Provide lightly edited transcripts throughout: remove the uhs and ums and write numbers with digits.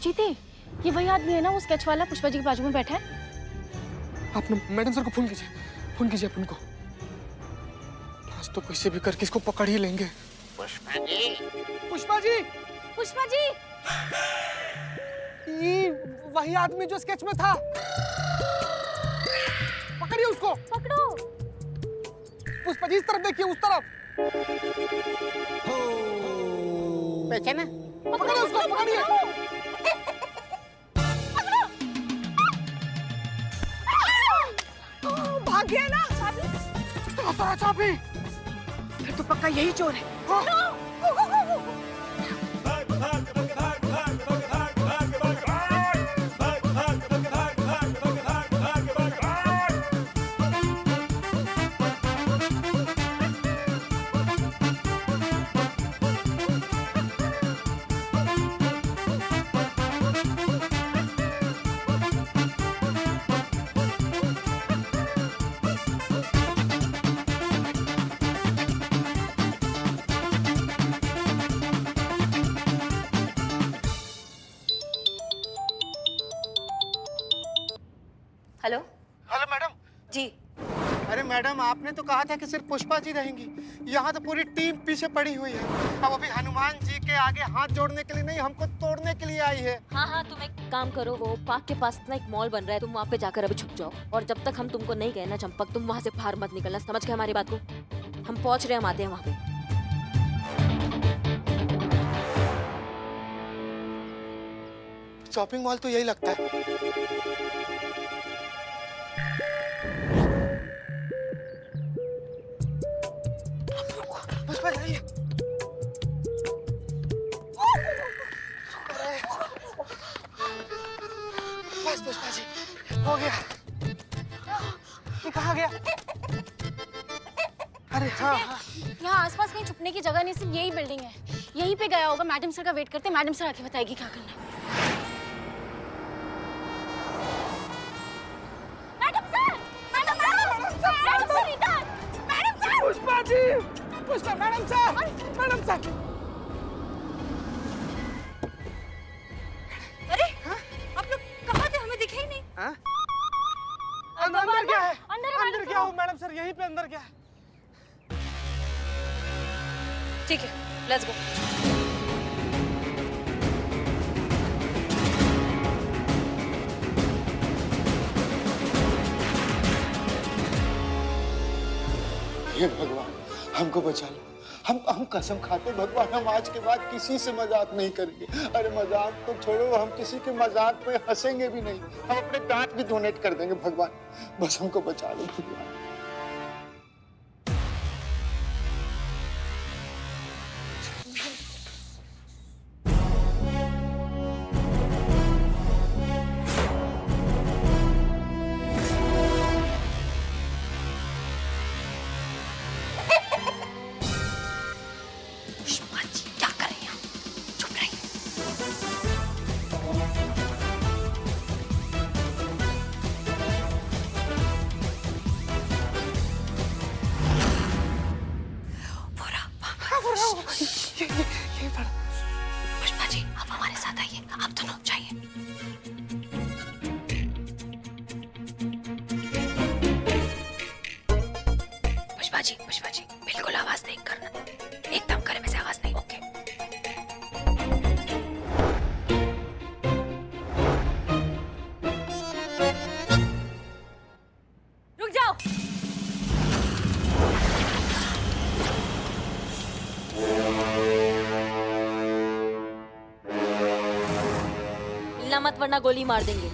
जीते, ये वही आदमी है ना वो स्केच वाला पुष्पा जी के बाजू में बैठा है? आप मैडम सर को फोन कीजिए अपन को। आज तो कैसे भी करके इसको पकड़ ही लेंगे। पुष्पा जी, पुष्पा जी, पुष्पा जी, ये वही आदमी जो स्केच में था। पकड़िए उसको। पकड़ो। पुष्पा जी इस तरफ देखिए, उस तरफ। पहचाना? पकड़िए उसको, पकड़िए। भाग गया ना चाबी। फिर तो पक्का यही चोर है। हेलो। Hello madam. जी। अरे मैडम, आपने तो कहा था कि सिर्फ पुष्पा जी रहेंगी। यहाँ तो पूरी टीम पीछे पड़ी हुई है। अब अभी हनुमान जी के आगे हाथ जोड़ने के लिए नहीं, हमको तोड़ने के लिए आई है। हाँ, तुम एक काम करो, वो पार्क के पास ना एक मॉल बन रहा है, तुम वहाँ पे जाकर अभी छुप जाओ। और जब तक हम तुमको नहीं गए ना चंपक, तुम वहाँ से बाहर मत निकलना, समझ गए हमारी बात को? हम पहुँच रहे हैं, हम आते हैं वहाँ पे। शॉपिंग मॉल तो यही लगता है। पुष्पा जी, बस पुष्पा जी, हो गया। ये कहाँ गया? अरे हाँ, यहाँ आसपास कहीं छुपने की जगह नहीं, सिर्फ यही बिल्डिंग है। यहीं पे गया होगा। मैडम सर का वेट करते, मैडम सर आके बताएगी क्या करना है। Pushpa ji, Pushpa madam sir, madam sir. अरे आप लोग कहाँ थे? हमें दिखे ही नहीं। हाँ? अंदर क्या है? अंदर क्या हो मैडम सर? यहीं पे अंदर क्या है? ठीक है, लेट्स गो। हे भगवान, हमको बचा लो। हम कसम खाते भगवान, हम आज के बाद किसी से मजाक नहीं करेंगे। अरे मजाक तो छोड़ो, हम किसी के मजाक पे हंसेंगे भी नहीं। हम अपने दांत भी डोनेट कर देंगे भगवान। बस हमको बचा लो भगवान। पुष्पा जी, आप हमारे साथ आइए, आप दोनों जाइए। पुष्पा जी, बिल्कुल आवाज नहीं करना, एकदम गले में से आवाज नहीं। ओके। रुक जाओ। हिलना मत वरना गोली मार देंगे।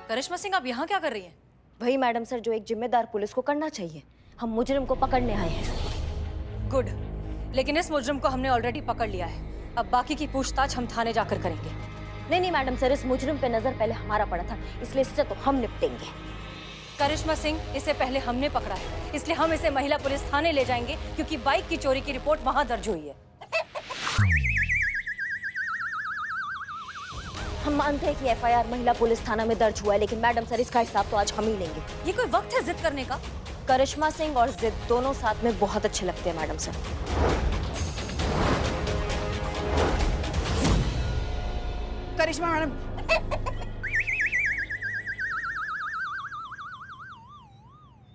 करिश्मा सिंह, आप यहाँ क्या कर रही हैं? वही मैडम सर जो एक जिम्मेदार पुलिस को करना चाहिए। हम मुजरिम को पकड़ने आए हैं। गुड, लेकिन इस मुजरिम को हमने ऑलरेडी पकड़ लिया है। अब बाकी की पूछताछ हम थाने जाकर करेंगे। नहीं नहीं मैडम सर, इस मुजरिम पे नजर पहले हमारा पड़ा था, इसलिए इससे तो हम निपटेंगे। करिश्मा सिंह इसे पहले हमने पकड़ा है, इसलिए हम इसे महिला पुलिस थाने ले जाएंगे क्योंकि बाइक की चोरी की रिपोर्ट वहां दर्ज हुई है। हम मानते हैं कि एफआईआर महिला पुलिस थाना में दर्ज हुआ है, लेकिन मैडम सर इसका हिसाब तो आज हम ही लेंगे। ये कोई वक्त है जिद करने का? करिश्मा सिंह और जिद दोनों साथ में बहुत अच्छे लगते हैं मैडम सर। करिश्मा मैडम,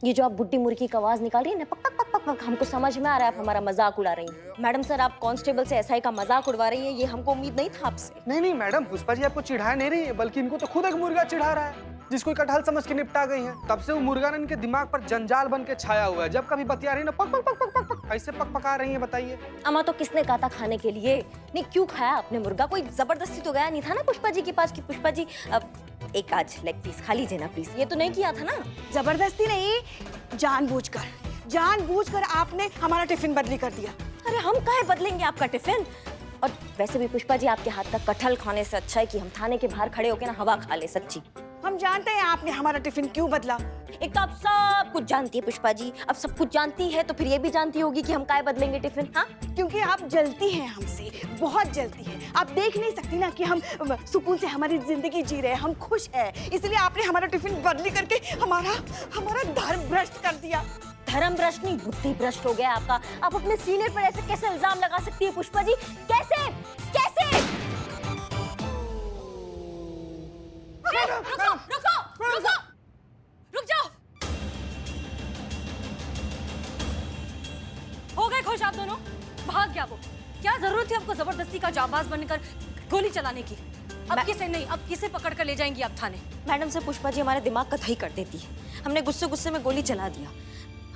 ये जो आप बुड्ढी मुर्गी की आवाज निकाल रही है ना, पक पक पक पक पक, हमको समझ में आ रहा है आप हमारा मजाक उड़ा रही हैं। मैडम सर, आप कांस्टेबल से एसआई का मजाक उड़वा रही हैं, ये हमको उम्मीद नहीं था आपसे। नहीं नहीं मैडम, पुष्पा जी आपको चिढ़ा नहीं रही है, बल्कि इनको तो खुद एक मुर्गा चिढ़ा रहा है, जिसको कटहल समझ के निपटा गई हैं। तब से वो मुर्गा ने इनके दिमाग पर जंजाल बन के छाया हुआ है। जब कभी बतिया रही ना, पक पक पक पक पक पक ऐसे पक पका रही हैं, बताइए। अमा तो किसने कहा था खाने के लिए? नहीं, क्यों खाया आपने मुर्गा? कोई जबरदस्ती तो गया नहीं था ना पुष्पा जी के पास कि पुष्पा जी अब एक आज लेग पीस खा लीजिए ना प्लीज? ये तो नहीं किया था ना? जबरदस्ती नहीं, जानबूझकर आपने हमारा टिफिन बदली कर दिया। अरे हम काहे बदलेंगे आपका टिफिन? और वैसे भी पुष्पा जी, आपके हाथ का कटहल खाने से अच्छा है कि हम थाने के बाहर खड़े होकर ना हवा खा ले। सच्ची हम जानते हैं आपने हमारा टिफिन क्यों बदला। एक तो आप सब कुछ जानती है पुष्पा जी, अब सब कुछ जानती है तो फिर ये भी जानती होगी कि हम काहे बदलेंगे टिफिन। हाँ, क्योंकि आप जलती हैं हमसे, बहुत जलती हैं। आप देख नहीं सकती ना कि हम सुकून से हमारी जिंदगी जी रहे हैं, हम खुश हैं, इसलिए आपने हमारा टिफिन बदली करके हमारा धर्म भ्रष्ट कर दिया। धर्म भ्रष्ट नहीं, बुद्धि भ्रष्ट हो गया आपका। आप अपने सीनियर पर ऐसे कैसे इल्जाम लगा सकती है पुष्पा जी? कैसे कैसे? रुक जाओ। हो गए खुश आप दोनों? भाग गया वो। क्या जरूरत थी आपको जबरदस्ती का जाबाज बनकर गोली चलाने की? अब किसे नहीं, अब किसे पकड़ कर ले जाएंगी आप थाने? मैडम से पुष्पा जी हमारे दिमाग का दही कर देती है। हमने गुस्से गुस्से में गोली चला दिया।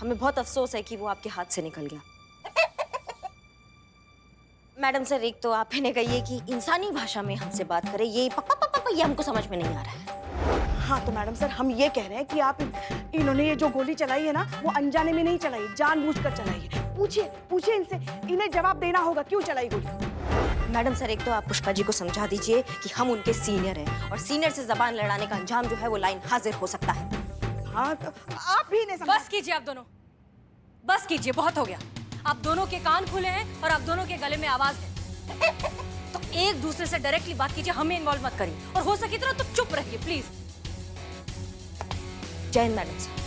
हमें बहुत अफसोस है कि वो आपके हाथ से निकल गया। मैडम सर, एक तो आप इन्हें कहिए कि इंसानी भाषा में हमसे बात करें, ये पप्पा पप्पा पप्पा ये हमको समझ में नहीं आ रहा है। हाँ तो मैडम सर, हम ये कह रहे हैं कि आप इन्होंने ये जो गोली चलाई है ना, वो अनजाने में नहीं चलाई, जानबूझकर चलाई है। पूछिए इनसे, इन्हें जवाब देना होगा क्यों चलाई गोली। मैडम सर, एक तो आप पुष्पा जी को समझा दीजिए कि हम उनके सीनियर हैं और सीनियर से जबान लड़ाने का अंजाम जो है वो लाइन हाजिर हो सकता है। हाँ तो आप भी इन्हें समझा। बस कीजिए आप दोनों, बस कीजिए, बहुत हो गया। आप दोनों के कान खुले हैं और आप दोनों के गले में आवाज है। तो एक दूसरे से डायरेक्टली बात कीजिए, हमें इन्वॉल्व मत करिए, और हो सके तो चुप रहिए प्लीज। जय हिंद मैडम सर।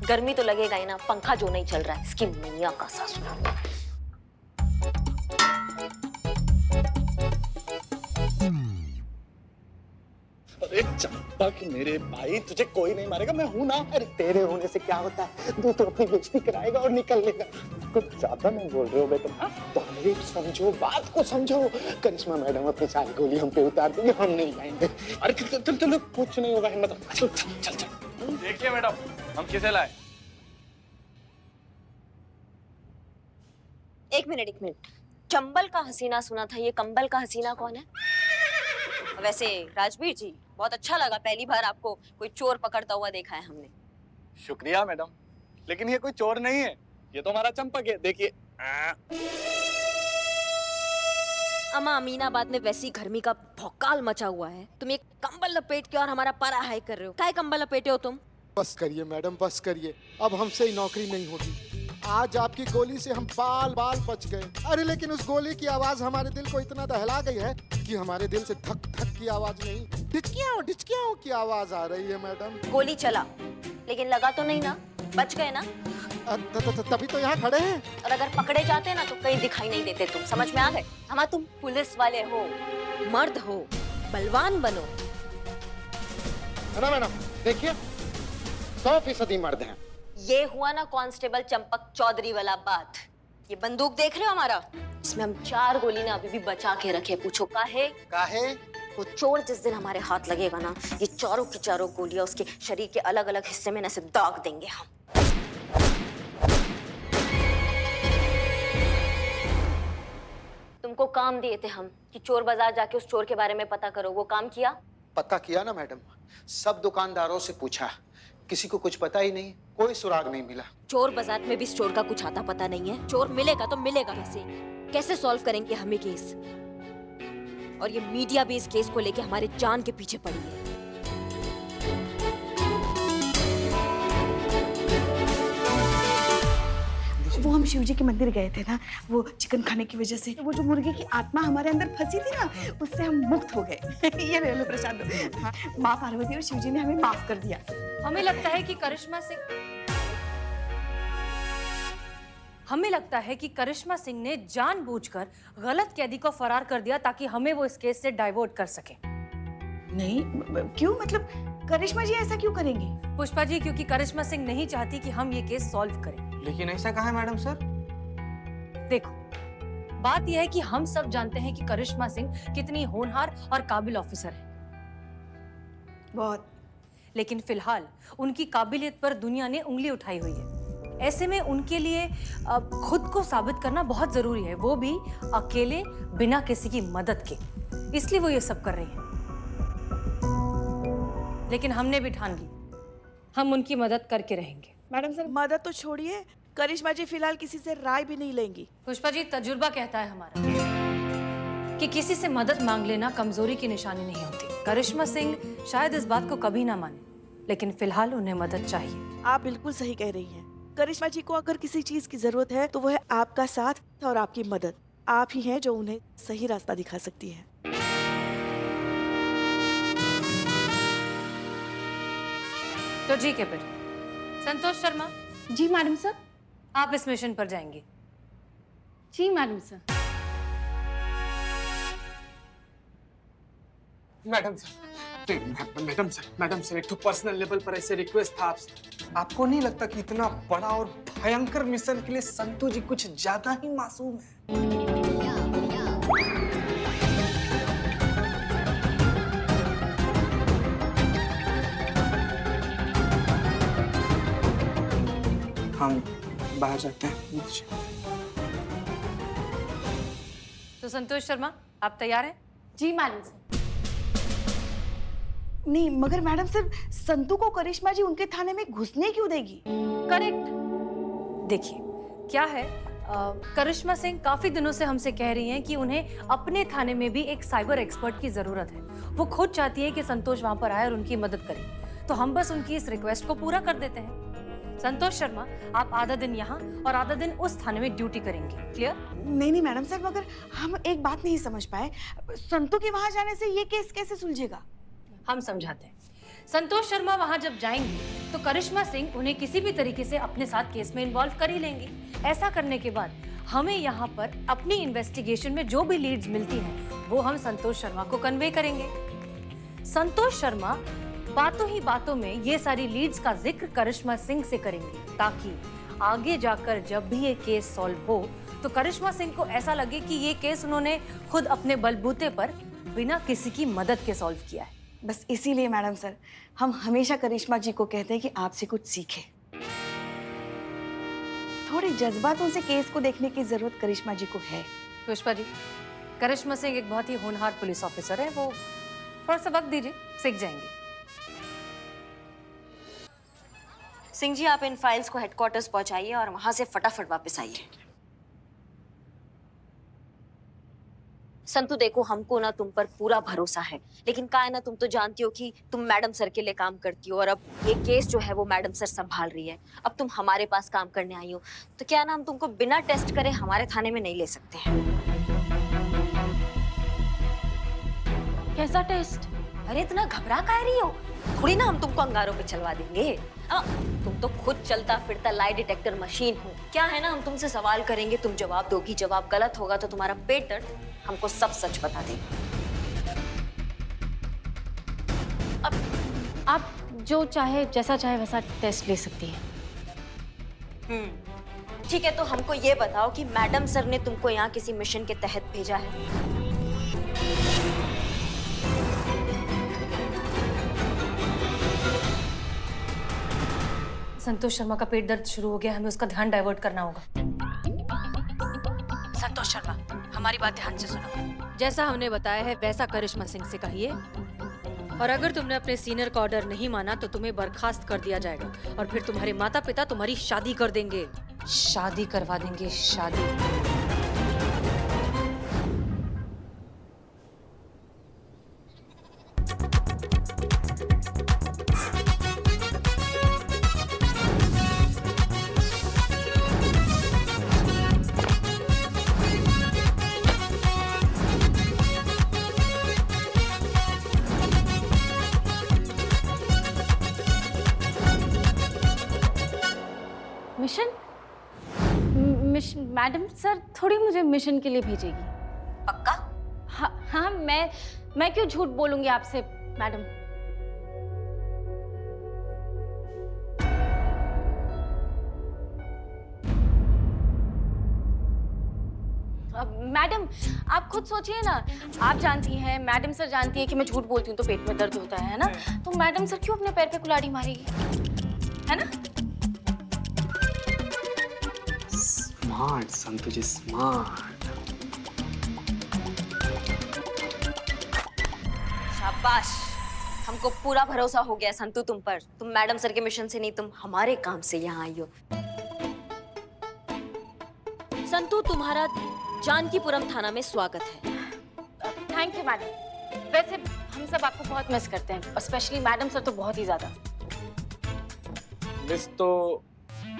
गर्मी तो लगेगा ही ना, पंखा जो नहीं चल रहा है, इसकी मैया का ससुर। अरे चंपक मेरे भाई, तुझे कोई नहीं मारेगा, मैं हूं ना। अरे तेरे होने से क्या होता है, तू तो अपनी बेइज्जती कराएगा और निकल लेगा। कुछ ज्यादा नहीं बोल रहे हो बेटा? हाँ? तो हमें समझो, बात को समझो। करिश्मा मैडम अपनी सारी गोली हम पे उतार देंगे, हम नहीं जाएंगे। अरे चल कुछ नहीं होगा, हिम्मत रख। चल। देखिए मैडम, हम किसे लाए? एक मिनट, चंबल का हसीना सुना था, ये कंबल का हसीना कौन है? वैसे राजवीर जी, बहुत अच्छा लगा, पहली बार आपको कोई चोर पकड़ता हुआ देखा है हमने। शुक्रिया मैडम, लेकिन ये कोई चोर नहीं है, ये तो हमारा चंपक है, देखिए। अमा, अमीनाबाद में वैसी गर्मी का भौकाल मचा हुआ है, तुम एक कंबल लपेट के और हमारा पारा हाई कर रहे हो। काय कंबल लपेटे हो तुम? बस करिए मैडम, बस करिए। अब हमसे ही नौकरी नहीं होगी। आज आपकी गोली से हम बाल बच गए। अरे लेकिन उस गोली की आवाज हमारे दिल को इतना दहला गई है कि हमारे दिल से धक धक की आवाज नहीं, डिचकियां की आवाज आ रही है मैडम। गोली चला, लेकिन लगा तो नहीं ना? बच गए ना? तभी तो यहाँ खड़े हैं। और अगर पकड़े जाते ना तो कहीं दिखाई नहीं देते। तुम समझ में आ गए? हमा, तुम पुलिस वाले हो, मर्द हो, बलवान बनो। है ना मैडम? देखिए 100% मर्द हैं। ये हुआ ना कांस्टेबल चंपक चौधरी वाला बात। ये बंदूक देख रहे हो हमारा, इसमें हम 4 गोली ना अभी भी बचा के रखे। पूछो काहे? वो चोर जिस दिन हमारे हाथ लगेगा ना, ये चारों की चारों गोलियां उसके शरीर के अलग अलग हिस्से में ऐसे दाग देंगे हम। तुम तुमको काम दिए थे हम कि चोर बाजार जाके उस चोर के बारे में पता करो, वो काम किया? पता किया ना मैडम, सब दुकानदारों से पूछा, किसी को कुछ पता ही नहीं, कोई सुराग नहीं मिला। चोर बाजार में भी इस चोर का कुछ आता पता नहीं है। चोर मिलेगा तो मिलेगा कैसे? कैसे सॉल्व करेंगे हम ये केस? और ये मीडिया भी इस केस को लेके हमारे जान के पीछे पड़ी है। वो हम शिव जी के मंदिर गए थे ना, वो चिकन खाने की वजह से वो जो मुर्गे की आत्मा हमारे अंदर फंसी थी ना, उससे हम मुक्त हो गए। ये ले लो प्रसाद। हाँ, माँ पार्वती और शिव जी ने हमें माफ कर दिया। हमें लगता है कि करिश्मा सिंह ने जानबूझकर गलत कैदी को फरार कर दिया ताकि हमें वो इस केस से डाइवर्ट कर सके। नहीं, क्यों? मतलब करिश्मा जी ऐसा क्यों करेंगी? पुष्पा जी, क्योंकि करिश्मा सिंह नहीं चाहती कि हम ये केस सॉल्व करें। लेकिन ऐसा कहा है मैडम सर? देखो, बात यह है कि हम सब जानते हैं कि करिश्मा सिंह कितनी होनहार और काबिल ऑफिसर है। बहुत। लेकिन फिलहाल उनकी काबिलियत पर दुनिया ने उंगली उठाई हुई है। ऐसे में उनके लिए खुद को साबित करना बहुत जरूरी है, वो भी अकेले, बिना किसी की मदद के। इसलिए वो ये सब कर रही है। लेकिन हमने भी ठान ली, हम उनकी मदद करके रहेंगे। मैडम सर, मदद तो छोड़िए, करिश्मा जी फिलहाल किसी से राय भी नहीं लेंगी। पुष्पा जी, तजुर्बा कहता है हमारा कि किसी से मदद मांग लेना कमजोरी की निशानी नहीं होती। करिश्मा सिंह शायद इस बात को कभी ना माने, लेकिन फिलहाल उन्हें मदद चाहिए। आप बिल्कुल सही कह रही हैं। करिश्मा जी को अगर किसी चीज की जरूरत है तो वो है आपका साथ और आपकी मदद। आप ही हैं जो उन्हें सही रास्ता दिखा सकती है। तो ठीक है फिर, संतोष शर्मा, जी मैडम सर। आप इस मिशन पर जाएंगे। जी madam sir. Madam sir, madam sir, एक तो पर्सनल लेवल पर ऐसे रिक्वेस्ट था आपसे। आपको नहीं लगता कि इतना बड़ा और भयंकर मिशन के लिए संतू जी कुछ ज्यादा ही मासूम है? हम बाहर जाते हैं। तो संतोष शर्मा, आप तैयार हैं? जी मैडम सर। नहीं, मगर मैडम सर, संतू को करिश्मा जी उनके थाने में घुसने क्यों देगी? करेक्ट। देखिए, क्या है, करिश्मा सिंह काफी दिनों से हमसे कह रही हैं कि उन्हें अपने थाने में भी एक साइबर एक्सपर्ट की जरूरत है। वो खुद चाहती है कि संतोष वहां पर आए और उनकी मदद करे। तो हम बस उनकी इस रिक्वेस्ट को पूरा कर देते हैं। संतोष शर्मा, आप आधा दिन यहाँ और आधा दिन उस थाने में ड्यूटी करेंगे। क्लियर? नहीं मैडम सर, मगर हम एक बात नहीं समझ पाए, संतू के वहां जाने से ये केस कैसे सुलझेगा? हम समझाते हैं। संतोष शर्मा वहां जब जाएंगी तो करिश्मा सिंह उन्हें किसी भी तरीके से अपने साथ केस में इन्वॉल्व कर ही लेंगी। ऐसा करने के बाद हमें यहाँ पर अपनी इन्वेस्टिगेशन में जो भी लीड्स मिलती हैं वो हम संतोष शर्मा को कन्वे करेंगे। संतोष शर्मा बातों ही बातों में ये सारी लीड्स का जिक्र करिश्मा सिंह से करेंगे, ताकि आगे जाकर जब भी ये केस सॉल्व हो तो करिश्मा सिंह को ऐसा लगे कि ये केस उन्होंने खुद अपने बलबूते पर बिना किसी की मदद के सॉल्व किया है। बस इसीलिए मैडम सर, हम हमेशा करिश्मा जी को कहते हैं कि आपसे कुछ सीखें। थोड़े जज्बातों से केस को देखने की जरूरत करिश्मा जी को है। पुष्पा जी, करिश्मा सिंह एक बहुत ही होनहार पुलिस ऑफिसर है, वो थोड़ा सा वक्त दीजिए, सीख जाएंगे। सिंह जी, आप इन फाइल्स को हेडक्वार्टर्स पहुंचाइए और वहां से फटाफट वापस आइए। संतू, देखो, हमको ना तुम पर पूरा भरोसा है, लेकिन क्या है ना, तुम तो जानती हो कि तुम मैडम सर के लिए काम करती हो और अब ये केस जो है वो मैडम सर संभाल रही है। अब तुम हमारे पास काम करने आई हो, तो क्या ना हम तुमको बिना टेस्ट करे हमारे थाने में नहीं ले सकते हैं। कैसा टेस्ट? अरे इतना घबरा काहे रही हो? थोड़ी ना हम तुमको अंगारों पे चलवा देंगे। तुम तो खुद चलता फिरता लाई डिटेक्टर मशीन हो। क्या है ना, हम तुमसे सवाल करेंगे, तुम जवाब दोगी, जवाब गलत होगा तो तुम्हारा पेट दर्द हमको सब सच बता देगा। अब आप जो चाहे, जैसा चाहे वैसा टेस्ट ले सकती हैं। ठीक है, तो हमको ये बताओ कि मैडम सर ने तुमको यहाँ किसी मिशन के तहत भेजा है? संतोष शर्मा का पेट दर्द शुरू हो गया, हमें उसका ध्यान डाइवर्ट करना होगा। संतोष शर्मा, हमारी बात ध्यान से सुनो। जैसा हमने बताया है वैसा करिश्मा सिंह से कहिए, और अगर तुमने अपने सीनियर का ऑर्डर नहीं माना तो तुम्हें बर्खास्त कर दिया जाएगा और फिर तुम्हारे माता पिता तुम्हारी शादी कर देंगे। शादी करवा देंगे, शादी। मिशन? मैडम सर थोड़ी मुझे मिशन के लिए भेजेगी। पक्का? हाँ हाँ, मैं क्यों झूठ बोलूंगी आपसे मैडम। मैडम आप खुद सोचिए ना, आप जानती हैं, मैडम सर जानती है कि मैं झूठ बोलती हूँ तो पेट में दर्द होता है ना, तो मैडम सर क्यों अपने पैर पे कुल्हाड़ी मारेगी, है ना? स्मार्ट संतु जी, स्मार्ट। शाबाश, हमको पूरा भरोसा हो गया संतु तुम पर। तुम मैडम सर के मिशन से नहीं, तुम हमारे काम से यहाँ आई हो। संतु, तुम्हारा जानकीपुरम थाना में स्वागत है। Thank you madam. वैसे हम सब आपको बहुत मिस करते हैं, और स्पेशली मैडम सर तो बहुत ही ज्यादा। मिस तो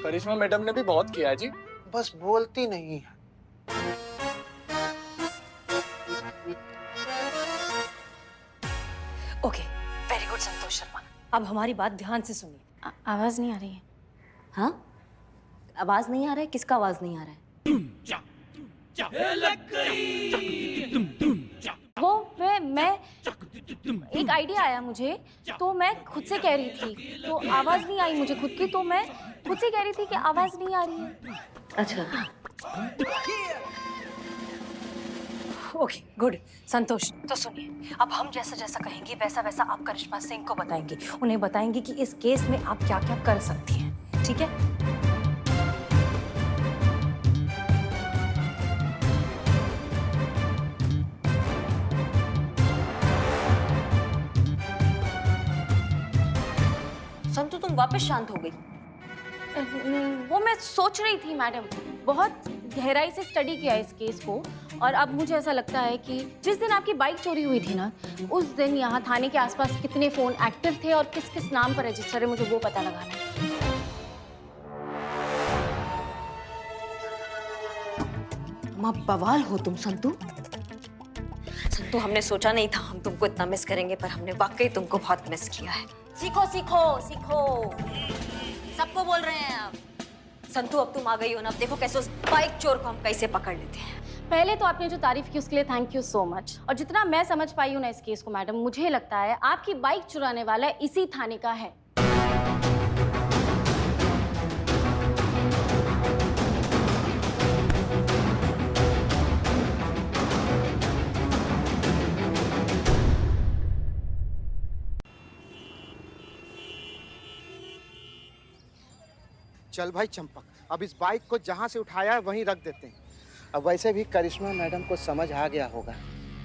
करिश्मा मैडम ने भी बहुत किया है जी। बस बोलती नहीं है। Okay, very good Santosh Sharma. अब हमारी बात ध्यान से सुनिए। आवाज नहीं आ रही है। हाँ? आवाज नहीं आ रहा है? किसका आवाज नहीं आ रहा है? वो मैं एक आइडिया आया मुझे, तो मैं खुद से कह रही थी, तो आवाज नहीं आई मुझे खुद की, तो मैं खुद से कह रही थी कि आवाज नहीं आ रही है। अच्छा। Okay, good. संतोष, तो सुनिए, अब हम जैसा जैसा कहेंगे वैसा वैसा आप करिश्मा सिंह को बताएंगे। उन्हें बताएंगे कि इस केस में आप क्या क्या कर सकती हैं, ठीक है? संतु, तुम वापस शांत हो गई। वो मैं सोच रही थी मैडम, बहुत गहराई से स्टडी किया इस केस को, और अब मुझे ऐसा लगता है कि जिस दिन आपकी बाइक चोरी हुई थी ना, उस दिन यहाँ थाने के आसपास कितने फोन एक्टिव थे और किस किस नाम पर रजिस्टर है, मुझे वो पता लगाना है। तुम बवाल हो तुम संतु। संतु, हमने सोचा नहीं था हम तुमको इतना मिस करेंगे, पर हमने वाकई तुमको बहुत मिस किया है। सीखो सीखो सीखो, सबको बोल रहे हैं आप। संतु, अब तुम आ गई हो ना, अब देखो कैसे उस बाइक चोर को हम कैसे पकड़ लेते हैं। पहले तो आपने जो तारीफ की उसके लिए थैंक यू सो मच, और जितना मैं समझ पाई हूँ ना इस केस को मैडम, मुझे लगता है आपकी बाइक चुराने वाला इसी थाने का है। चल भाई चंपक, अब इस बाइक को जहाँ से उठाया है वहीं रख देते हैं। अब वैसे भी करिश्मा मैडम को समझ आ गया होगा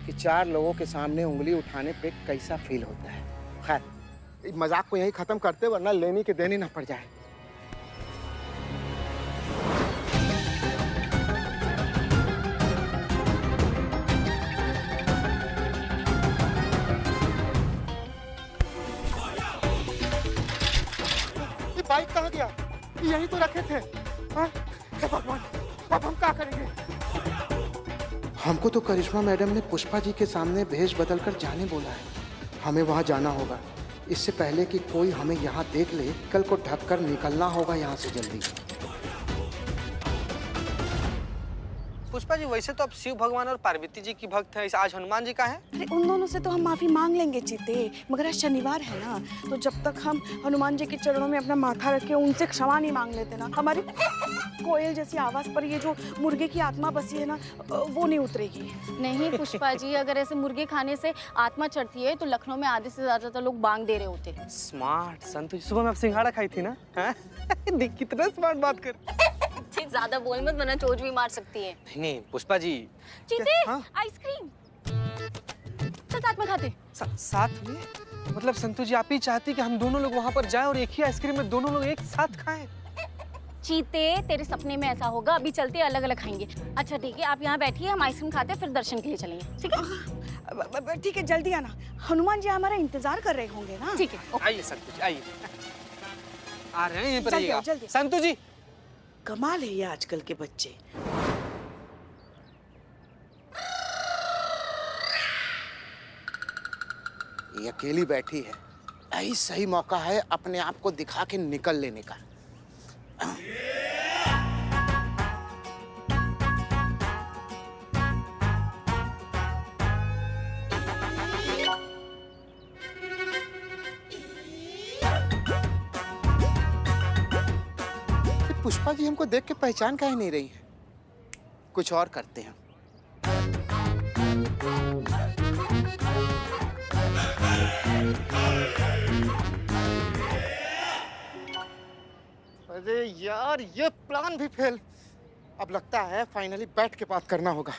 कि 4 लोगों के सामने उंगली उठाने पे कैसा फील होता है। खैर, इस मजाक को यहीं खत्म करते, वरना लेनी के देनी ना पड़ जाए। ये बाइक कहाँ गया? यहीं तो रखे थे। हाँ? हे भगवान, अब हम क्या करेंगे? हमको तो करिश्मा मैडम ने पुष्पा जी के सामने भेष बदलकर जाने बोला है। हमें वहाँ जाना होगा, इससे पहले कि कोई हमें यहाँ देख ले। कल को ढककर निकलना होगा यहाँ से जल्दी। पुष्पा जी, वैसे तो अब शिव भगवान और पार्वती जी की भक्त है, आज हनुमान जी का है। अरे उन दोनों से तो हम माफी मांग लेंगे चीते, मगर आज शनिवार है ना, तो जब तक हम हनुमान जी के चरणों में अपना माथा रखे उनसे क्षमा नहीं मांग लेते ना, हमारी कोयल जैसी आवाज पर ये जो मुर्गे की आत्मा बसी है ना, वो नहीं उतरेगी। नहीं पुष्पा जी, अगर ऐसे मुर्गे खाने से आत्मा चढ़ती है तो लखनऊ में आधे से ज्यादातर लोग बांग दे रहे होते। स्मार्ट संतु जी, सुबह में आप सिंघाड़ा खाई थी ना? कितना स्मार्ट बात कर। ज्यादा बोल मत वरना चोट भी मार सकती है। नहीं नहीं पुष्पा जी। चीते हाँ? आइसक्रीम चल साथ में खाते। साथ में मतलब संतु जी आप ही चाहती कि हम दोनों लोग वहां पर जाएं और एक ही आइसक्रीम में दोनों लोग एक साथ खाएं? चीते तेरे सपने में ऐसा होगा, अभी चलते अलग अलग खाएंगे। अच्छा ठीक है, आप यहाँ बैठिए, हम आइसक्रीम खाते हैं, फिर दर्शन के लिए चलेंगे, ठीक है? ठीक है, जल्दी आना। हनुमान जी हमारा इंतजार कर रहे होंगे ना? ठीक है, ओके। आइए संतु जी आइए। आ रहे हैं यहीं पर जल्दी आओ, रहिएगा। जल्दी। संतु जी कमाल है ये आजकल के बच्चे। ये अकेली बैठी है, यही सही मौका है अपने आप को दिखा के निकल लेने का। पुष्पा जी हमको देख के पहचान काहे नहीं रही है? कुछ और करते हैं। अरे यार ये प्लान भी फेल। अब लगता है फाइनली बैठ के बात करना होगा।